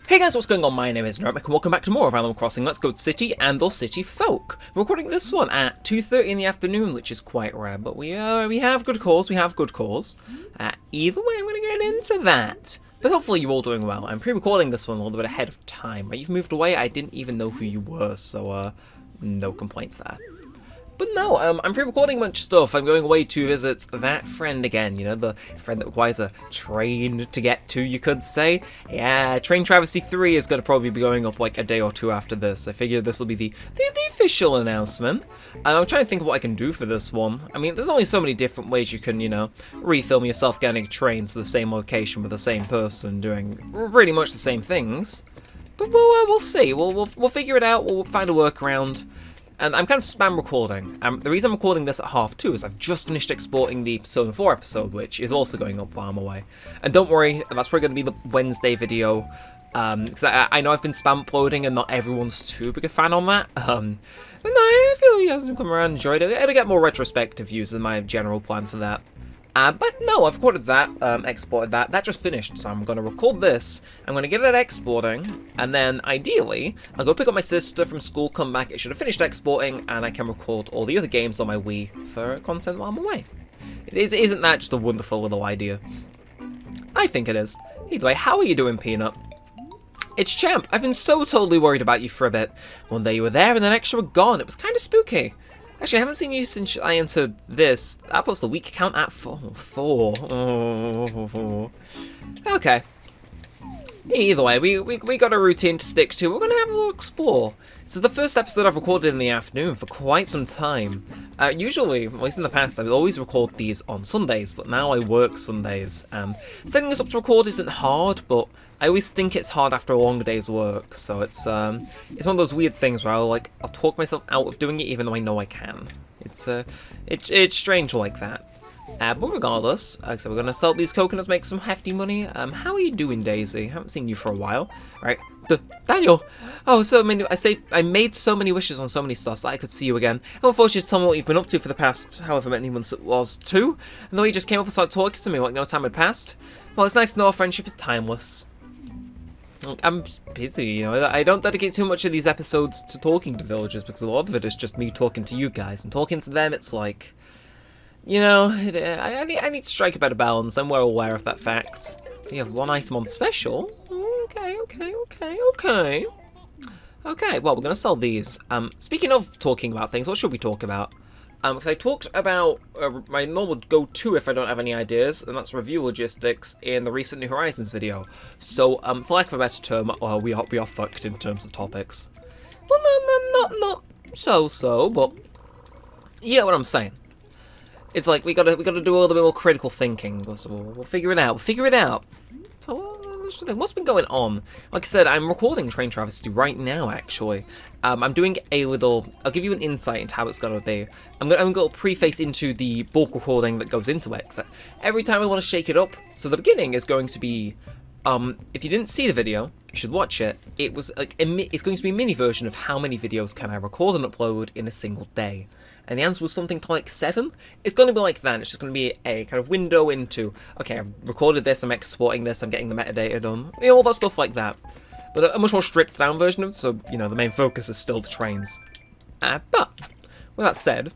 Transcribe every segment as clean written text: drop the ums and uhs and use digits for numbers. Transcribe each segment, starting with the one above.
Hey guys, what's going on? My name is Neremik and welcome back to more of Animal Crossing Let's Go City and or City Folk. I'm recording this one at 2:30 in the afternoon, which is quite rare, but we have good cause, either way, I'm going to get into that. But hopefully you're all doing well. I'm pre-recording this one a little bit ahead of time. You've moved away, I didn't even know who you were, so no complaints there. But no, I'm pre-recording a bunch of stuff. I'm going away to visit that friend again, you know, the friend that requires a train to get to, you could say. Yeah, Train Travesty 3 is going to probably be going up like a day or two after this. I figure this will be the official announcement. I'm trying to think of what I can do for this one. I mean, there's only so many different ways you can, you know, refilm yourself getting a train to the same location with the same person doing pretty much the same things. But we'll see. We'll figure it out. We'll find a workaround. And I'm kind of spam recording. The reason I'm recording this at 2:30 is I've just finished exporting the Persona 4 episode, which is also going up while I'm away. And don't worry, that's probably going to be the Wednesday video, because I know I've been spam uploading and not everyone's too big a fan on that. But no, I feel you guys have come around and enjoyed it. It'll get more retrospective views than my general plan for that. But no, I've recorded that, exported that. That just finished, so I'm going to record this. I'm going to get it exporting, and then ideally, I'll go pick up my sister from school, come back. It should have finished exporting, and I can record all the other games on my Wii for content while I'm away. Isn't that just a wonderful little idea? I think it is. Either way, how are you doing, Peanut? It's Champ. I've been so totally worried about you for a bit. One day you were there, and the next you were gone. It was kind of spooky. Actually, I haven't seen you since I entered this. That puts the week count at 4. Oh. Okay. Either way, we got a routine to stick to. We're going to have a little explore. This is the first episode I've recorded in the afternoon for quite some time. Usually, at least in the past, I would always record these on Sundays, but now I work Sundays. Setting this up to record isn't hard, but I always think it's hard after a long day's work, so it's one of those weird things where I'll talk myself out of doing it even though I know I can. It's strange like that. But regardless, so we're gonna sell these coconuts, make some hefty money. How are you doing, Daisy? Haven't seen you for a while. Right, Daniel. Oh, so many. I made so many wishes on so many stars that I could see you again. And unfortunately, just tell me what you've been up to for the past however many months it was. 2. And though you just came up and started talking to me like no time had passed. Well, it's nice to know our friendship is timeless. I'm busy, you know. I don't dedicate too much of these episodes to talking to villagers because a lot of it is just me talking to you guys, and talking to them, it's like, you know, I need to strike a better balance. I'm well aware of that fact. You have one item on special. Okay. Well, we're gonna sell these. Speaking of talking about things, what should we talk about? Because I talked about my normal go-to if I don't have any ideas, and that's review logistics in the recent New Horizons video. So, for lack of a better term, we are fucked in terms of topics. Well, no, not so, but you get what I'm saying. It's like we gotta do a little bit more critical thinking. So we'll figure it out. So, what's been going on? Like I said, I'm recording Train Travesty right now, actually. I'm doing a little... I'll give you an insight into how it's going to be. I'm going to preface into the bulk recording that goes into it. Every time I want to shake it up, so the beginning is going to be... if you didn't see the video, you should watch it. It was like it's going to be a mini version of how many videos can I record and upload in a single day. And the answer was something to like 7. It's going to be like that. It's just going to be a kind of window into, okay, I've recorded this, I'm exporting this, I'm getting the metadata done. You know, all that stuff like that. But a much more stripped down version of it, so, you know, the main focus is still the trains. But, with that said,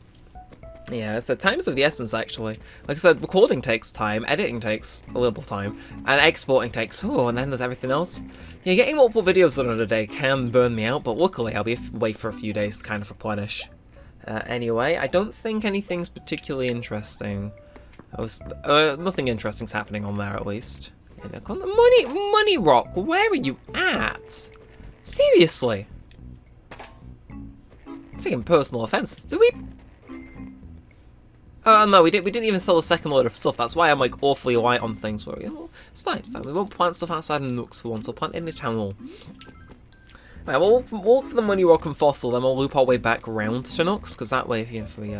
yeah, so time is of the essence, actually. Like I said, recording takes time, editing takes a little time, and exporting takes, and then there's everything else. Yeah, getting multiple videos done in a day can burn me out, but luckily I'll be away for a few days to kind of replenish. Anyway, I don't think anything's particularly interesting. Nothing interesting's happening on there, at least. Money Rock, where are you at? Seriously? I'm taking personal offense. Did we... Oh, no, we didn't even sell the second load of stuff. That's why I'm, like, awfully light on things. Where it's fine. We won't plant stuff outside of Nooks for once. We'll plant it in the town hall. Right, we'll walk for the Money Rock and Fossil, then we'll loop our way back round to Nooks, because that way, if we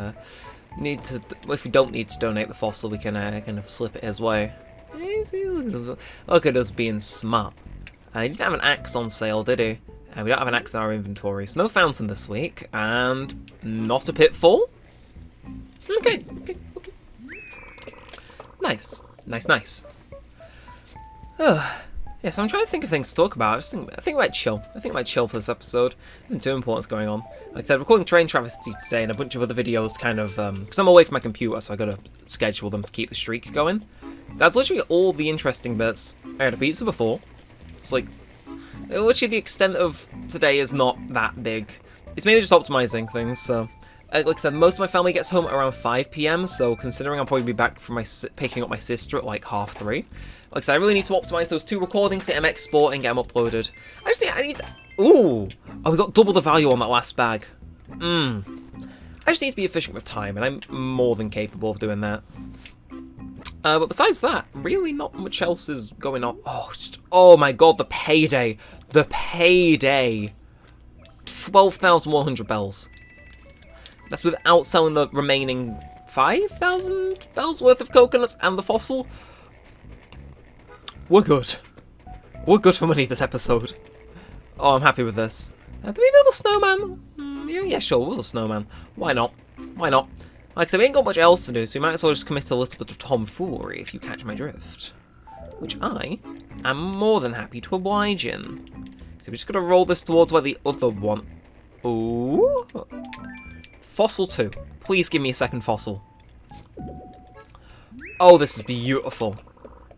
don't need to donate the Fossil, we can kind of slip it his way. Look at us being smart. He didn't have an axe on sale, did he? We don't have an axe in our inventory, so no fountain this week, and not a pitfall. Okay. Nice. Yeah, so I'm trying to think of things to talk about. I think I might chill. I think I might chill for this episode. Nothing too important's going on. Like I said, recording Train Travesty today and a bunch of other videos kind of... Because I'm away from my computer, so I gotta schedule them to keep the streak going. That's literally all the interesting bits. I had a pizza before. It's like... Literally the extent of today is not that big. It's mainly just optimizing things, so... Like I said, most of my family gets home around 5 PM, so considering I'll probably be back from picking up my sister at like 3:30. Like I said, I really need to optimize those 2 recordings, get them exported, get them uploaded. I need to... Ooh! Oh, we got double the value on that last bag. I just need to be efficient with time, and I'm more than capable of doing that. But besides that, really not much else is going on. Oh my god, the payday. The payday. 12,100 bells. That's without selling the remaining 5,000 bells worth of coconuts and the fossil. We're good. We're good for money this episode. Oh, I'm happy with this. Do we build a snowman? Yeah, sure, we'll build a snowman. Why not? Why not? Like I said, we ain't got much else to do, so we might as well just commit a little bit of tomfoolery, if you catch my drift. Which I am more than happy to oblige in. So we're just going to roll this towards where the other one... Ooh. Fossil 2. Please give me a second fossil. Oh, this is beautiful.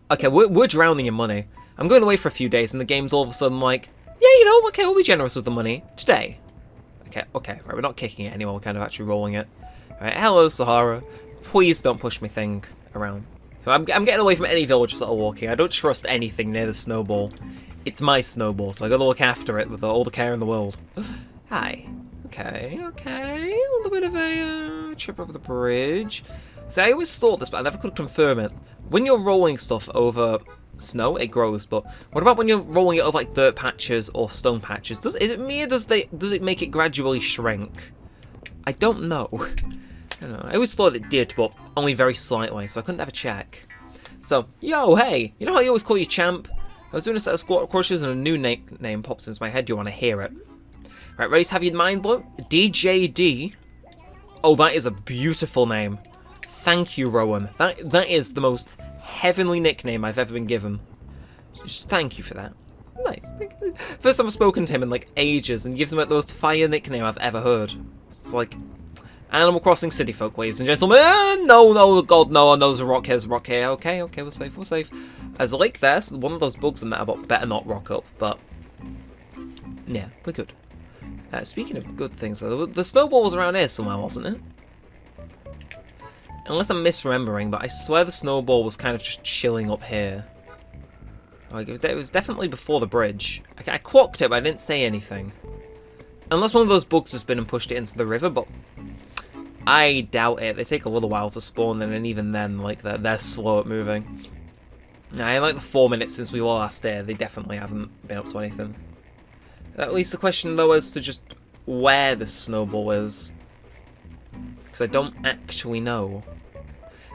Okay, we're drowning in money. I'm going away for a few days, and the game's all of a sudden like, yeah, you know, okay, we'll be generous with the money today. Okay, right, we're not kicking it anymore, we're kind of actually rolling it. Alright, hello, Sahara. Please don't push my thing around. So I'm getting away from any villagers that are walking. I don't trust anything near the snowball. It's my snowball, so I gotta look after it with all the care in the world. Hi. Okay. A little bit of a trip over the bridge. See, I always thought this, but I never could confirm it. When you're rolling stuff over snow, it grows, but what about when you're rolling it over like dirt patches or stone patches? Is it me or does it make it gradually shrink? I don't know. I don't know. I always thought it did, but only very slightly, so I couldn't have a check. So, yo, hey, you know how you always call you champ? I was doing a set of squat crushes and a new name pops into my head. Do you want to hear it? Right, ready to have your mind blown? DJD. Oh, that is a beautiful name. Thank you, Rowan. That is the most heavenly nickname I've ever been given. Just thank you for that. Nice. First time I've spoken to him in like ages, and he gives him like the most fire nickname I've ever heard. It's like Animal Crossing City Folk, ladies and gentlemen. No, God, no, there's a rock here, Okay, we're safe. There's a lake there, so one of those bugs in there, but better not rock up, but yeah, we're good. Speaking of good things, though, the snowball was around here somewhere, wasn't it? Unless I'm misremembering, but I swear the snowball was kind of just chilling up here. Like, it was definitely before the bridge. I clocked it, but I didn't say anything. Unless one of those bugs has been and pushed it into the river, but I doubt it. They take a little while to spawn, and even then, like, they're slow at moving. Now, in like the 4 minutes since we were last here, they definitely haven't been up to anything. That leaves the question, though, as to just where the snowball is. Because I don't actually know.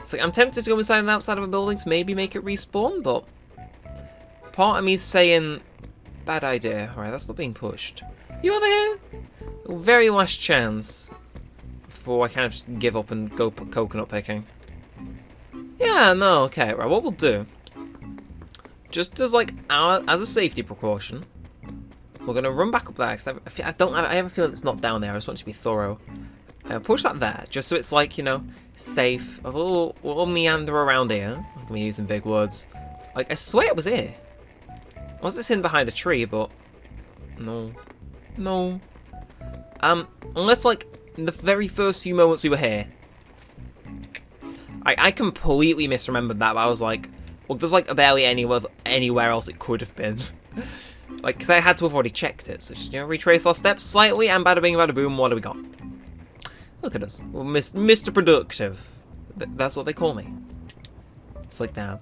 It's like, I'm tempted to go inside and outside of a building to maybe make it respawn, but part of me's saying, bad idea. Alright, that's not being pushed. You over here? Very last chance before I kind of just give up and go coconut picking. Yeah, no, okay, right, what we'll do, just as like, as a safety precaution, we're going to run back up there, because I have a feeling it's not down there. I just want it to be thorough. Push that there, just so it's like, you know, safe. We'll meander around here. I'm going to be using big words. Like, I swear it was here. Was this hidden behind a tree, but no. Unless, like, in the very first few moments we were here. I completely misremembered that, but I was like, well, there's, like, barely anywhere else it could have been. Like, because I had to have already checked it. So just, you know, retrace our steps slightly, and bada bing, bada boom, what do we got? Look at us. We're Mr. Productive. That's what they call me. It's like, damn.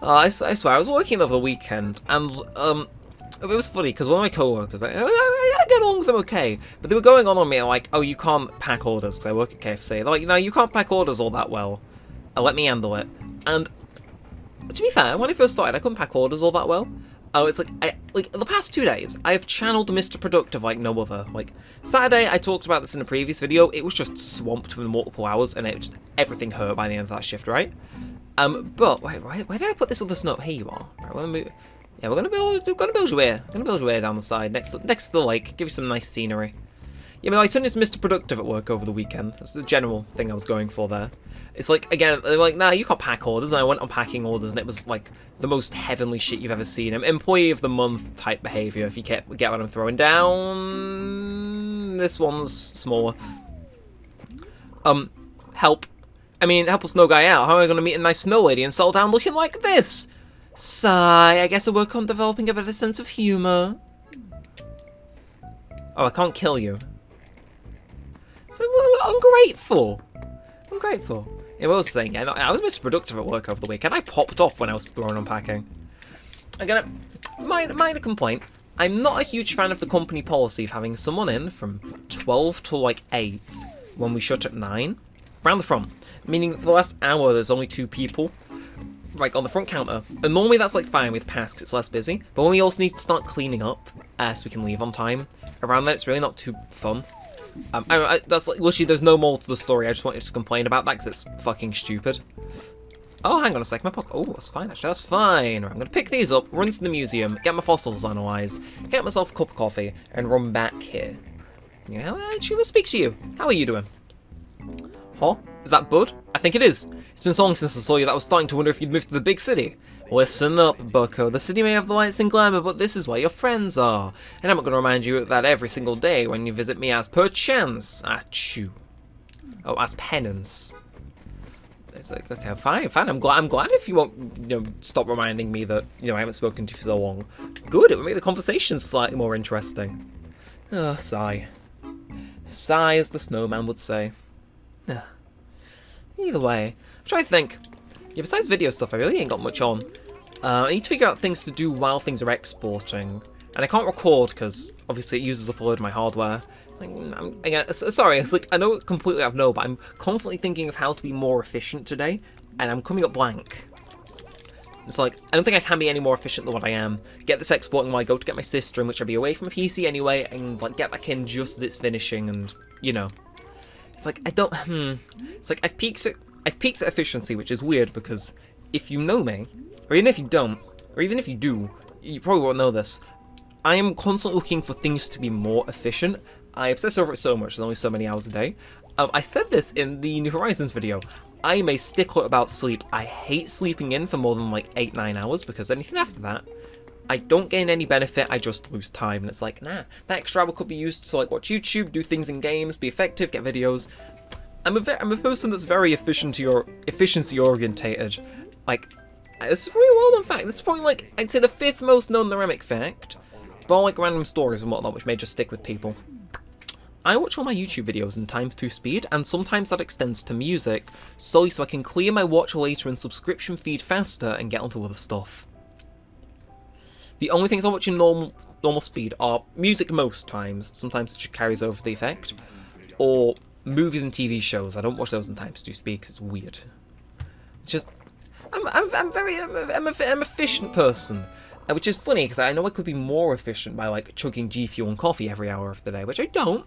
I swear, I was working over the weekend, and, it was funny, because one of my co-workers, I get along with them okay, but they were going on me, like, oh, you can't pack orders, because I work at KFC. They're like, no, you can't pack orders all that well. Let me handle it. And, to be fair, when I first started, I couldn't pack orders all that well. Oh, it's like, the past 2 days, I have channeled Mr. Productive like no other. Like, Saturday, I talked about this in a previous video, it was just swamped for multiple hours, and everything hurt by the end of that shift, right? But, wait, where did I put this other snow? Here you are. Right, Yeah, we're gonna build you here. We're gonna build you here down the side, next to the lake. Give you some nice scenery. Yeah, but I turned into Mr. Productive at work over the weekend. That's the general thing I was going for there. It's like, again, they're like, nah, you can't pack orders. And I went on packing orders, and it was like the most heavenly shit you've ever seen. Employee of the month type behavior, if you get what I'm throwing down. This one's smaller. Help. I mean, help a snow guy out. How am I going to meet a nice snow lady and settle down looking like this? Sigh, I guess I'll work on developing a better sense of humour. Oh, I can't kill you. So ungrateful. Ungrateful. Yeah, what I was saying, yeah, I was Mr. Productive at work over the weekend. I popped off when I was throwing unpacking. Again, minor complaint. I'm not a huge fan of the company policy of having someone in from 12 to like 8 when we shut at 9. Around the front. Meaning for the last hour there's only 2 people. Like on the front counter. And normally that's like fine with pass because it's less busy. But when we also need to start cleaning up so we can leave on time, around then it's really not too fun. That's like, literally, there's no more to the story. I just wanted to complain about that because it's fucking stupid. Oh, hang on a sec. My pocket. Oh, that's fine, actually. That's fine. I'm going to pick these up, run to the museum, get my fossils analysed, get myself a cup of coffee, and run back here. Yeah, she will speak to you. How are you doing? Huh? Is that Bud? I think it is. It's been so long since I saw you that I was starting to wonder if you'd moved to the big city. Listen up, bucko. The city may have the lights and glamour, but this is where your friends are. And I'm not going to remind you of that every single day when you visit me as per chance. Achoo. Oh, as penance. It's like, okay, fine. I'm glad if you won't, stop reminding me that, I haven't spoken to you for so long. Good, it would make the conversation slightly more interesting. Oh, sigh. Sigh, as the snowman would say. Either way, I'm trying to think. Yeah, besides video stuff, I really ain't got much on. I need to figure out things to do while things are exporting. And I can't record because, obviously, it uses up a load of my hardware. Again, sorry, it's like, I know completely I've no, but I'm constantly thinking of how to be more efficient today, and I'm coming up blank. It's like, I don't think I can be any more efficient than what I am. Get this exporting while I go to get my sister in, which I'll be away from a PC anyway, and like get back in just as it's finishing, and, It's like, It's like, I've peaked at efficiency, which is weird, because if you know me, or even if you don't, or even if you do, you probably won't know this, I am constantly looking for things to be more efficient. I obsess over it so much, there's only so many hours a day. I said this in the New Horizons video. I am a stickler about sleep. I hate sleeping in for more than like 8-9 hours, because anything after that, I don't gain any benefit, I just lose time. And it's like, nah, that extra hour could be used to like watch YouTube, do things in games, be effective, get videos. I'm a person that's very efficiency orientated. Like, this is really well known fact. This is probably like, I'd say the 5th most known Neremik fact. But all like random stories and whatnot, which may just stick with people. I watch all my YouTube videos in ×2 speed, and sometimes that extends to music, solely so I can clear my watch later and subscription feed faster and get onto other stuff. The only things I watch in normal speed are music most times. Sometimes it just carries over the effect. Or movies and TV shows. I don't watch those in ×2 speed because it's weird. Just, I'm an efficient person, which is funny because I know I could be more efficient by like chugging G Fuel and coffee every hour of the day, which I don't.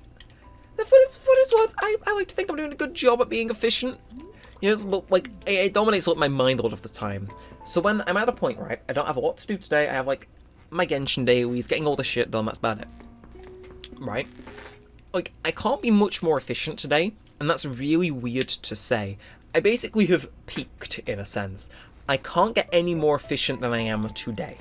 For what it's worth, I like to think I'm doing a good job at being efficient. Like it dominates like my mind a lot of the time. So when I'm at a point, right, I don't have a lot to do today. I have like my Genshin dailies, getting all the shit done. That's about it, right? Like, I can't be much more efficient today, and that's really weird to say. I basically have peaked, in a sense. I can't get any more efficient than I am today.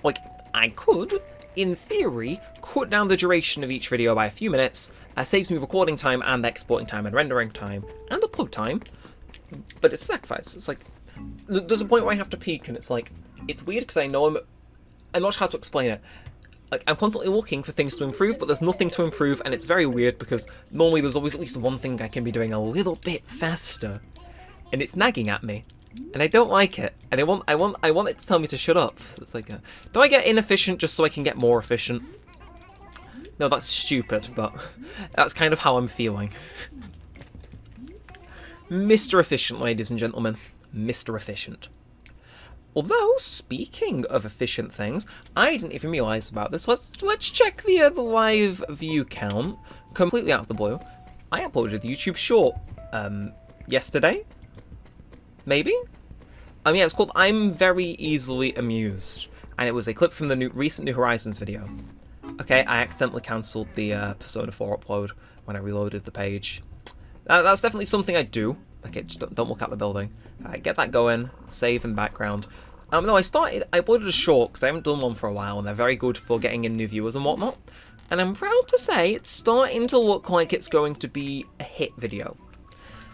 Like, I could, in theory, cut down the duration of each video by a few minutes. Saves me recording time and exporting time and rendering time and upload time. But it's a sacrifice. It's like, there's a point where I have to peak, and it's like, it's weird because I know I'm not sure how to explain it. Like, I'm constantly looking for things to improve, but there's nothing to improve, and it's very weird because normally there's always at least one thing I can be doing a little bit faster, and it's nagging at me, and I don't like it, and I want it to tell me to shut up. So it's like, do I get inefficient just so I can get more efficient? No, that's stupid, but that's kind of how I'm feeling. Mr. Efficient, ladies and gentlemen. Mr. Efficient. Although, speaking of efficient things, I didn't even realise about this. Let's check the live view count. Completely out of the blue. I uploaded the YouTube short yesterday? Maybe? Yeah, it's called I'm Very Easily Amused. and it was a clip from the recent New Horizons video. Okay, I accidentally cancelled the Persona 4 upload when I reloaded the page. That's definitely something I do. Okay, just don't look at the building. Get that going, save in the background. No, I uploaded a short because I haven't done one for a while, and they're very good for getting in new viewers and whatnot. And I'm proud to say it's starting to look like it's going to be a hit video.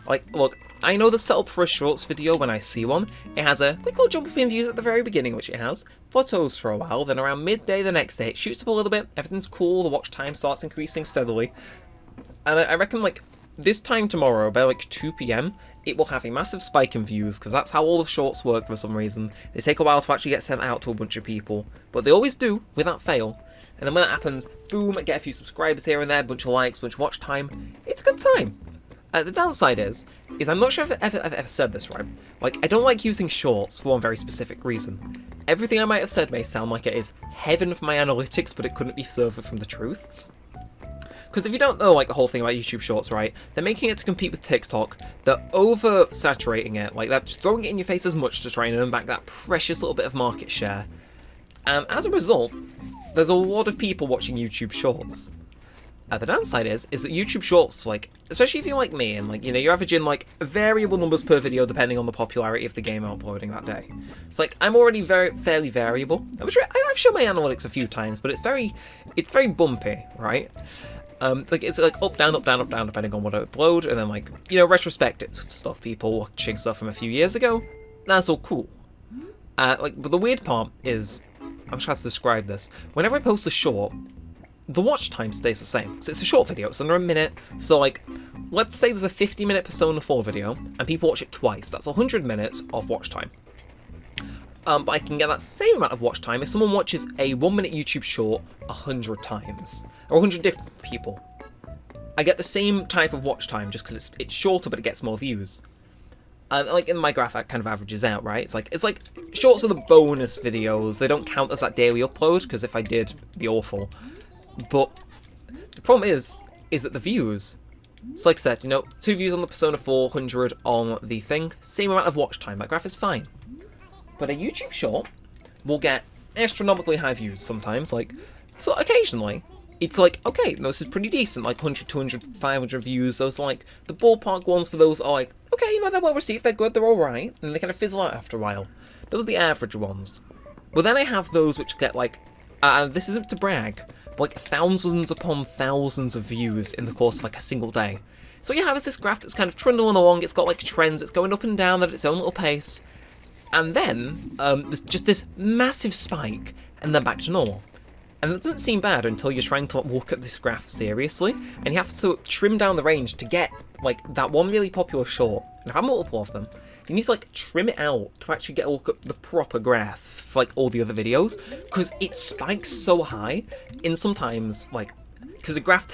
Like, look, I know the setup for a shorts video when I see one. It has a quick little jump up in views at the very beginning, which it has, plateaus for a while, then around midday the next day it shoots up a little bit, everything's cool, the watch time starts increasing steadily. And I reckon, like, this time tomorrow, about like 2 PM, it will have a massive spike in views, because that's how all the shorts work for some reason. They take a while to actually get sent out to a bunch of people, but they always do, without fail. And then when that happens, boom, get a few subscribers here and there, bunch of likes, bunch of watch time. It's a good time. The downside is I'm not sure if I've ever said this right. Like, I don't like using shorts for one very specific reason. Everything I might have said may sound like it is heaven for my analytics, but it couldn't be further from the truth. Because if you don't know, like, the whole thing about YouTube Shorts, right, they're making it to compete with TikTok, they're over-saturating it, like, they're just throwing it in your face as much to try and earn back that precious little bit of market share. And as a result, there's a lot of people watching YouTube Shorts. The downside is that YouTube Shorts, like, especially if you're like me, and, like, you know, you're averaging, like, variable numbers per video depending on the popularity of the game I'm uploading that day. It's like, I'm already fairly variable. I've shown my analytics a few times, but it's very bumpy, right? Like, it's like up, down, depending on what I upload, and then, like, you know, retrospective stuff, people watching stuff from a few years ago, that's all cool. Like, but the weird part is, I'm trying to describe this, whenever I post a short, the watch time stays the same. So it's a short video, it's under a minute, so, like, let's say there's a 50-minute Persona 4 video, and people watch it twice, that's 100 minutes of watch time. But I can get that same amount of watch time if someone watches a 1-minute YouTube short 100 times. Or 100 different people. I get the same type of watch time just because it's shorter but it gets more views. Like in my graph that kind of averages out, right? It's like shorts are the bonus videos. They don't count as that daily upload because if I did, it'd be awful. But the problem is that the views... So like I said, you know, 2 views on the Persona 4, 100 on the thing, same amount of watch time. That graph is fine. But a YouTube short will get astronomically high views sometimes, like, so occasionally, it's like, okay, no, this is pretty decent, like 100, 200, 500 views, those are like, the ballpark ones for those are like, okay, you know, they're well received, they're good, they're alright, and they kind of fizzle out after a while. Those are the average ones. But then I have those which get like, and this isn't to brag, but like thousands upon thousands of views in the course of like a single day. So what you have is this graph that's kind of trundling along, it's got like trends, it's going up and down at its own little pace. And then, there's just this massive spike, and then back to normal. And it doesn't seem bad until you're trying to look at this graph seriously, and you have to trim down the range to get, like, that one really popular short. And if I have multiple of them, you need to, like, trim it out to actually get a look at the proper graph for, like, all the other videos, because it spikes so high, and sometimes, like, because the graph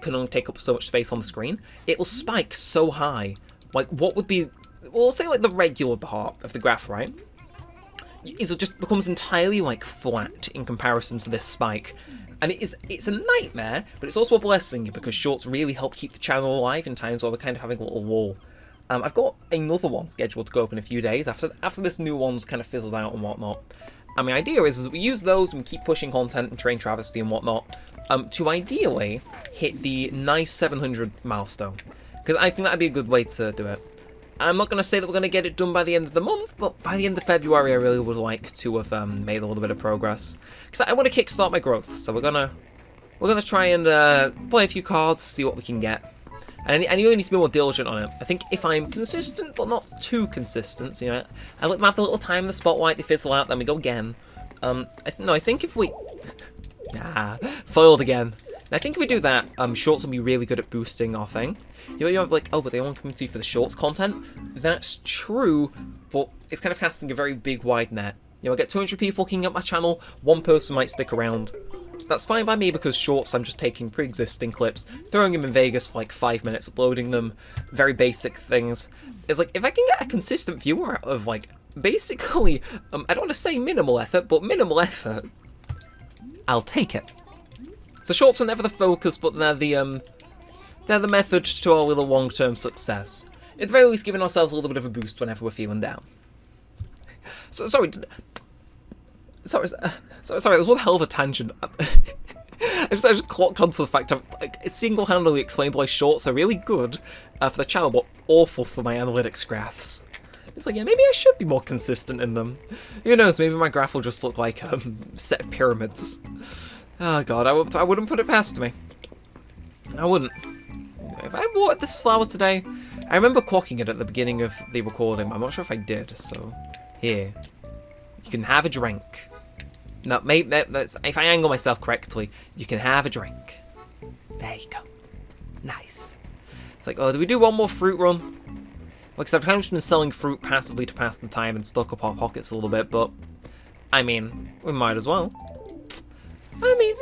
can only take up so much space on the screen, it will spike so high. Like, what would be... Well, say like the regular part of the graph, right? It just becomes entirely like flat in comparison to this spike. And it's a nightmare, but it's also a blessing because shorts really help keep the channel alive in times where we're kind of having a little lull. I've got another one scheduled to go up in a few days after this new one's kind of fizzled out and whatnot. And my idea is that we use those and keep pushing content and train travesty and whatnot to ideally hit the nice 700 milestone. Because I think that'd be a good way to do it. I'm not going to say that we're going to get it done by the end of the month, but by the end of February I really would like to have made a little bit of progress. Because I want to kickstart my growth, so we're gonna try and play a few cards, see what we can get. And I really need to be more diligent on it. I think if I'm consistent, but not too consistent, so, you know, I let them have a little time in the spotlight, they fizzle out, then we go again. I think if we... foiled again. I think if we do that, shorts will be really good at boosting our thing. You might be like, oh, but they only come to you for the shorts content. That's true, but it's kind of casting a very big, wide net. You know, I get 200 people looking at my channel, one person might stick around. That's fine by me because shorts, I'm just taking pre-existing clips, throwing them in Vegas for like 5 minutes, uploading them, very basic things. It's like, if I can get a consistent viewer out of like, basically, I don't want to say minimal effort, but minimal effort, I'll take it. So shorts are never the focus, but they're the method to our little long-term success. At the very least, giving ourselves a little bit of a boost whenever we're feeling down. So, sorry, sorry, that was one hell of a tangent. I just clocked onto the fact I've single-handedly explained why shorts are really good for the channel, but awful for my analytics graphs. It's like, yeah, maybe I should be more consistent in them. Who knows, maybe my graph will just look like a set of pyramids. Oh god, I wouldn't put it past me. I wouldn't. If I watered this flower today, I remember clocking it at the beginning of the recording, but I'm not sure if I did, so... Here. You can have a drink. No, maybe that's, if I angle myself correctly, you can have a drink. There you go. Nice. It's like, oh, do we do one more fruit run? Well, because I've kind of just been selling fruit passively to pass the time and stock up our pockets a little bit, but... I mean, we might as well. I mean,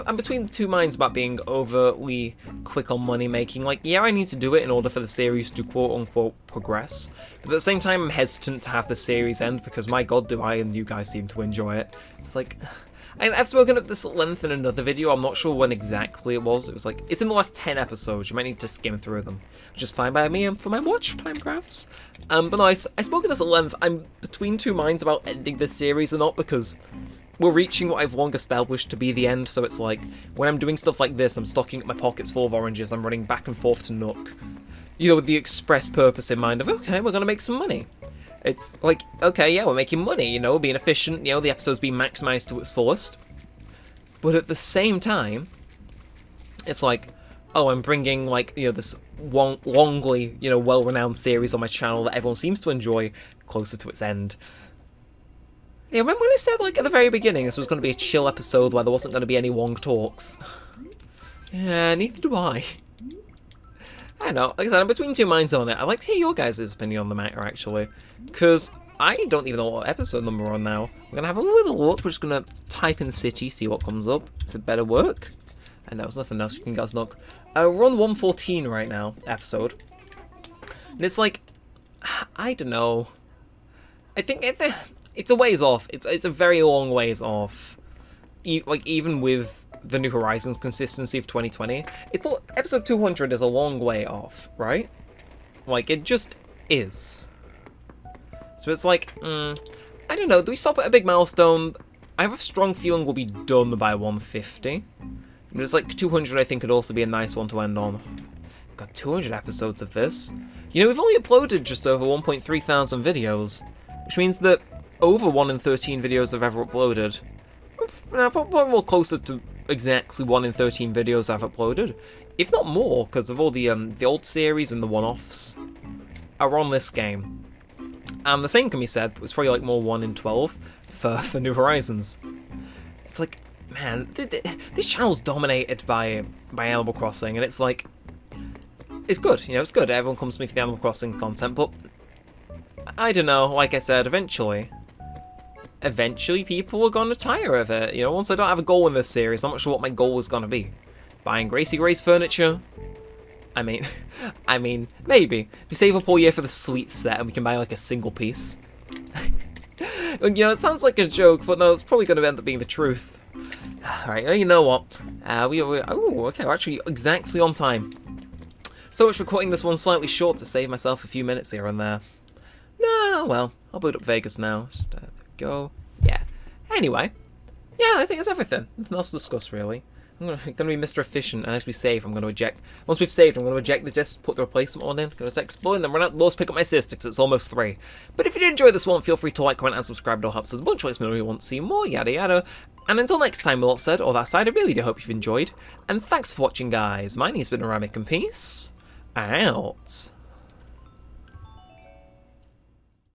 I'm between the two minds about being overly quick on money making. Like, yeah, I need to do it in order for the series to quote-unquote progress. But at the same time, I'm hesitant to have the series end because, my god, do I and you guys seem to enjoy it. It's like... I've spoken at this at length in another video. I'm not sure when exactly it was. It was like, it's in the last 10 episodes. You might need to skim through them. Which is fine by me and for my watch time graphs. But no, I spoke at this at length. I'm between two minds about ending this series or not because... we're reaching what I've long established to be the end, so it's like, when I'm doing stuff like this, I'm stocking up my pockets full of oranges, I'm running back and forth to Nook. You know, with the express purpose in mind of, okay, we're gonna make some money. It's like, okay, yeah, we're making money, you know, we're being efficient, you know, the episode's being maximised to its fullest. But at the same time, it's like, oh, I'm bringing, like, you know, this longly, you know, well-renowned series on my channel that everyone seems to enjoy closer to its end. Yeah, remember when I said, like, at the very beginning this was going to be a chill episode where there wasn't going to be any long talks? Yeah, neither do I. I don't know, like I said, I'm between two minds on it. I'd like to hear your guys' opinion on the matter, actually. Because I don't even know what episode number we're on now. We're going to have a little look. We're just going to type in city, see what comes up. Does it better work? And there's nothing else you can guys look. We're on 114 right now, episode. And it's like, I don't know. I think it's a ways off. It's a very long ways off. Like, even with the New Horizons consistency of 2020, episode 200 is a long way off, right? Like, it just is. So it's like, I don't know. Do we stop at a big milestone? I have a strong feeling we'll be done by 150. But it's like 200, I think, could also be a nice one to end on. We've got 200 episodes of this. You know, we've only uploaded just over 1.3 thousand videos, which means that over 1 in 13 videos I've ever uploaded. Probably more closer to exactly 1 in 13 videos I've uploaded, if not more, because of all the old series and the one-offs are on this game. And the same can be said, but it's probably like more 1 in 12 for New Horizons. It's like, man, this channel's dominated by Animal Crossing, and it's like, it's good, you know, it's good. Everyone comes to me for the Animal Crossing content, but I don't know, like I said, eventually people are going to tire of it. You know, once I don't have a goal in this series, I'm not sure what my goal is going to be. Buying Gracie Grace furniture? I mean, maybe. We save up all year for the sweet set and we can buy like a single piece. You know, it sounds like a joke, but no, it's probably going to end up being the truth. Alright, you know what? Oh, okay, we're actually exactly on time. So much for cutting this one slightly short to save myself a few minutes here and there. No, well, I'll boot up Vegas now. Just, there we go. Yeah. Anyway, yeah, I think that's everything. Nothing else to discuss, really. I'm gonna be Mr. Efficient, and as we save, I'm gonna eject. Once we've saved, I'm gonna eject the disc, put the replacement one in, gonna explode, and then run out the doors, pick up my sister, because it's almost 3. But if you did enjoy this one, feel free to like, comment, and subscribe. It all helps us a bunch. Let me know if you want to see more, yada yada. And until next time, all said, or that side, I really do hope you've enjoyed. And thanks for watching, guys. My name's been Neremik, and peace out.